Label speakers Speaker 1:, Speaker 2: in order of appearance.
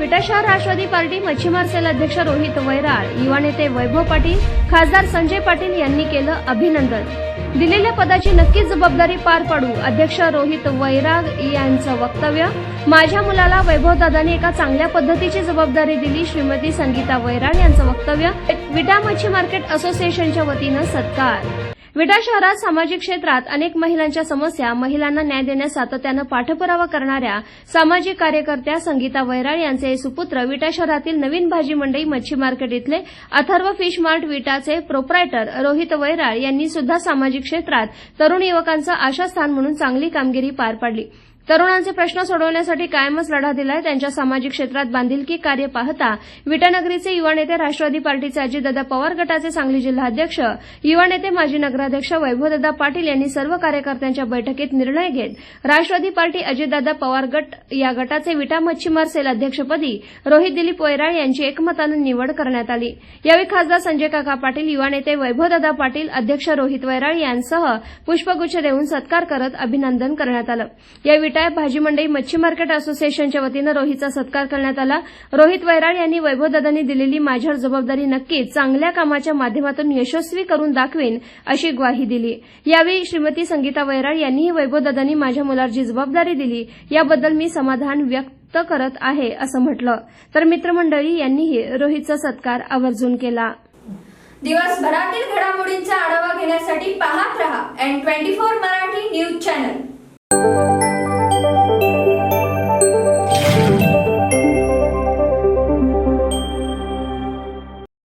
Speaker 1: विटा शहर राष्ट्रवादी पार्टी मच्छीमार सेल अध्यक्ष रोहित वैराळ, युवा नेते वैभव पाटील, खासदार संजय पाटील यांनी केलं अभिनंदन। दिलेल्या पदाची नक्कीच जबाबदारी पार पाडू, अध्यक्ष रोहित वैराळ यांचं वक्तव्य। माझ्या मुलाला वैभवदादांनी एका चांगल्या पद्धतीची जबाबदारी दिली, श्रीमती संगीता वैराळ यांचं वक्तव्य। विटा मच्छी मार्केट असोसिएशनच्या वतीनं सत्कार। विटा शहरात सामाजिक क्षेत्रात अनेक महिलांच्या समस्या, महिलांना न्याय देण्यास सातत्यानं पाठपुरावा करणाऱ्या सामाजिक कार्यकर्त्या संगीता वैराळ यांचे सुपुत्र विटा शहरातील नवीन भाजी मंडई मच्छी मार्केट इथले अथर्व फिश मार्ट विटाचे प्रोप्रायटर रोहित वैराळ यांनी सुद्धा सामाजिक क्षेत्रात तरुण युवकांचं आशास्थान म्हणून चांगली कामगिरी पार पाडली। तरुणांचे प्रश्न सोडवण्यासाठी कायमच लढा दिलाय। त्यांच्या सामाजिक क्षेत्रात बांधिलकी कार्य पाहता विटानगरीचे युवा नेते, राष्ट्रवादी पार्टीचे अजितदादा पवार गटाचे सांगली जिल्हाध्यक्ष, युवा नेते माजी नगराध्यक्ष वैभवदादा पाटील यांनी सर्व कार्यकर्त्यांच्या बैठकीत निर्णय घेत राष्ट्रवादी पार्टी अजितदादा पवार गट या गटाचे विटा मच्छीमार सेल अध्यक्षपदी रोहित दिलीप वैराळ यांची एकमतानं निवड करण्यात आली। यावेळी खासदार संजय काका पाटील, युवा नेते वैभवदादा पाटील, अध्यक्ष रोहित वैराळ यांसह पुष्पगुच्छ देऊन सत्कार करत अभिनंदन करण्यात आलं। या विटा भाजी मंडई मच्छी मार्केट असोसिएशनच्या वतीनं रोहितचा सत्कार करण्यात आला। रोहित वैराळ यांनी वैभवदादांनी दिलेली माझ्यावर जबाबदारी नक्कीच चांगल्या कामाच्या माध्यमातून यशस्वी करून दाखवीन अशी ग्वाही दिली। यावेळी श्रीमती संगीता वैराळ यांनीही वैभवदादांनी माझ्या मुलावर जी जबाबदारी दिली याबद्दल मी समाधान व्यक्त करत आहे असं म्हटलं। तर मित्रमंडळी यांनीही रोहितचा सत्कार आवर्जून केला।
Speaker 2: दिवसभरातील घडामोडींचा आढावा घेण्यासाठी पाहत रहा N24 मराठी न्यूज चॅनल।